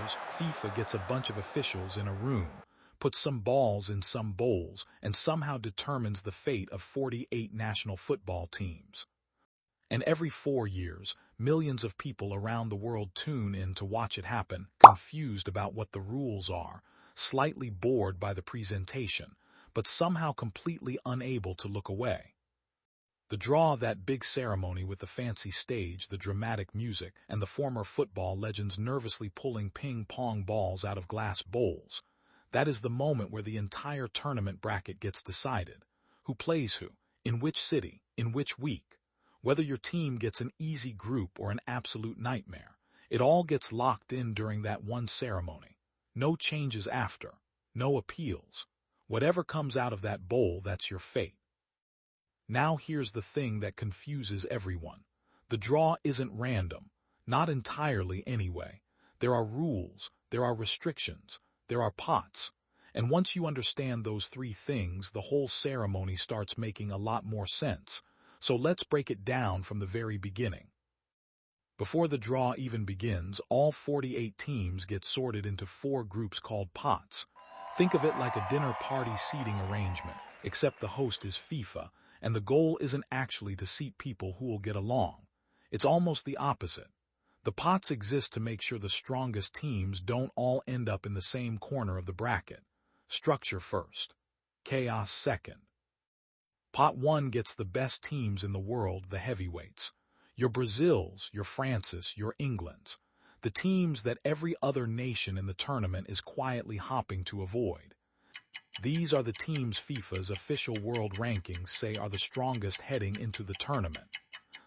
years, FIFA gets a bunch of officials in a room, puts some balls in some bowls, and somehow determines the fate of 48 national football teams. And every 4 years, millions of people around the world tune in to watch it happen, confused about what the rules are, slightly bored by the presentation, but somehow completely unable to look away. The draw, that big ceremony with the fancy stage, the dramatic music, and the former football legends nervously pulling ping-pong balls out of glass bowls, that is the moment where the entire tournament bracket gets decided. Who plays who, in which city, in which week, whether your team gets an easy group or an absolute nightmare. It all gets locked in during that one ceremony. No changes after, no appeals. Whatever comes out of that bowl, that's your fate. Now here's the thing that confuses everyone. The draw isn't random, not entirely anyway. There are rules, there are restrictions, there are pots. And once you understand those three things, the whole ceremony starts making a lot more sense. So let's break it down from the very beginning. Before the draw even begins, all 48 teams get sorted into 4 groups called pots. Think of it like a dinner party seating arrangement, except the host is FIFA, and the goal isn't actually to seat people who will get along. It's almost the opposite. The pots exist to make sure the strongest teams don't all end up in the same corner of the bracket. Structure first, chaos second. Pot 1 gets the best teams in the world, the heavyweights. Your Brazils, your Frances, your Englands. The teams that every other nation in the tournament is quietly hopping to avoid. These are the teams FIFA's official world rankings say are the strongest heading into the tournament.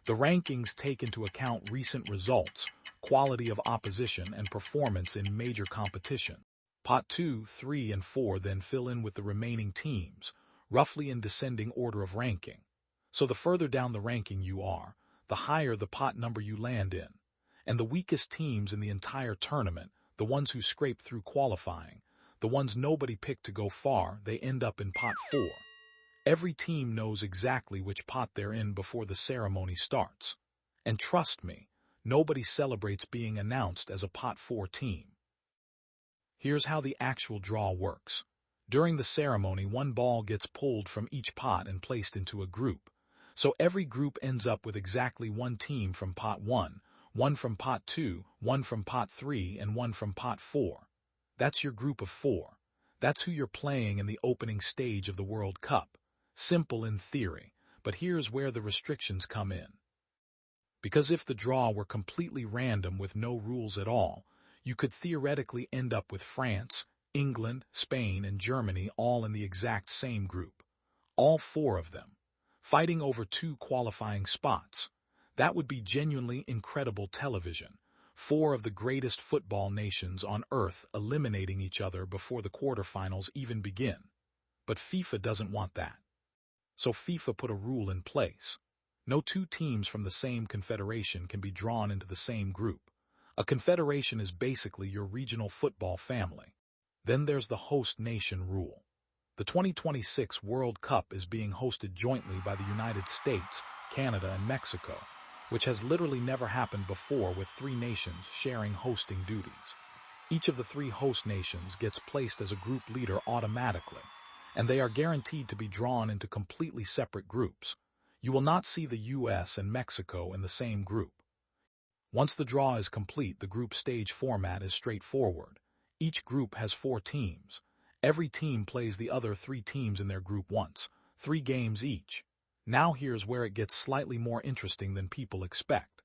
The rankings take into account recent results, quality of opposition, and performance in major competition. Pot 2, 3, and 4 then fill in with the remaining teams, roughly in descending order of ranking. So the further down the ranking you are, the higher the pot number you land in. And the weakest teams in the entire tournament, the ones who scrape through qualifying, the ones nobody picked to go far, they end up in pot 4. Every team knows exactly which pot they're in before the ceremony starts. And trust me, nobody celebrates being announced as a pot 4 team. Here's how the actual draw works. During the ceremony, one ball gets pulled from each pot and placed into a group. So every group ends up with exactly one team from pot 1, one from pot 2, one from pot 3, and one from pot 4. That's your group of 4. That's who you're playing in the opening stage of the World Cup. Simple in theory, but here's where the restrictions come in. Because if the draw were completely random with no rules at all, you could theoretically end up with France, England, Spain, and Germany all in the exact same group. All 4 of them, fighting over 2 qualifying spots. That would be genuinely incredible television. 4 of the greatest football nations on earth eliminating each other before the quarterfinals even begin. But FIFA doesn't want that. So FIFA put a rule in place. No 2 teams from the same confederation can be drawn into the same group. A confederation is basically your regional football family. Then there's the host nation rule. The 2026 World Cup is being hosted jointly by the United States, Canada, and Mexico, which has literally never happened before, with 3 nations sharing hosting duties. Each of the 3 host nations gets placed as a group leader automatically, and they are guaranteed to be drawn into completely separate groups. You will not see the US and Mexico in the same group. Once the draw is complete, the group stage format is straightforward. Each group has 4 teams. Every team plays the other 3 teams in their group once, 3 games each. Now here's where it gets slightly more interesting than people expect.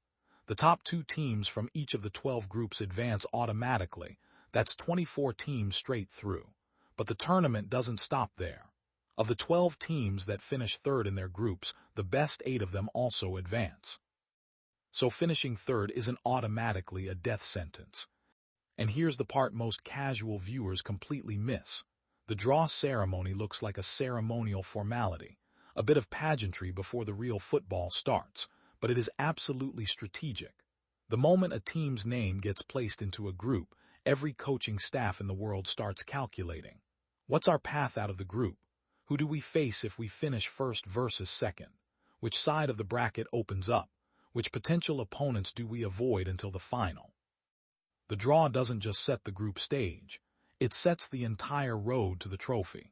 The top 2 teams from each of the 12 groups advance automatically. That's 24 teams straight through. But the tournament doesn't stop there. Of the 12 teams that finish third in their groups, the best 8 of them also advance. So finishing third isn't automatically a death sentence. And here's the part most casual viewers completely miss. The draw ceremony looks like a ceremonial formality, a bit of pageantry before the real football starts, but it is absolutely strategic. The moment a team's name gets placed into a group, every coaching staff in the world starts calculating. What's our path out of the group? Who do we face if we finish first versus second? Which side of the bracket opens up? Which potential opponents do we avoid until the final? The draw doesn't just set the group stage, it sets the entire road to the trophy.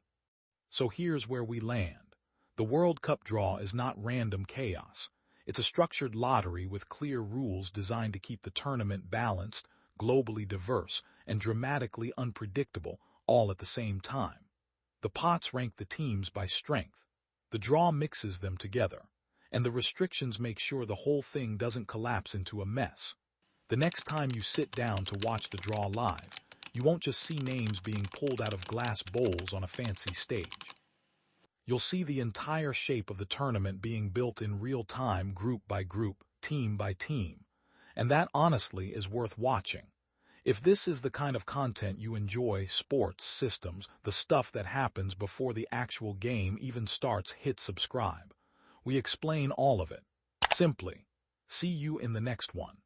So here's where we land. The World Cup draw is not random chaos. It's a structured lottery with clear rules designed to keep the tournament balanced, globally diverse, and dramatically unpredictable all at the same time. The pots rank the teams by strength. The draw mixes them together, and the restrictions make sure the whole thing doesn't collapse into a mess. The next time you sit down to watch the draw live, you won't just see names being pulled out of glass bowls on a fancy stage. You'll see the entire shape of the tournament being built in real time, group by group, team by team. And that honestly is worth watching. If this is the kind of content you enjoy, sports, systems, the stuff that happens before the actual game even starts, hit subscribe. We explain all of it. Simply. See you in the next one.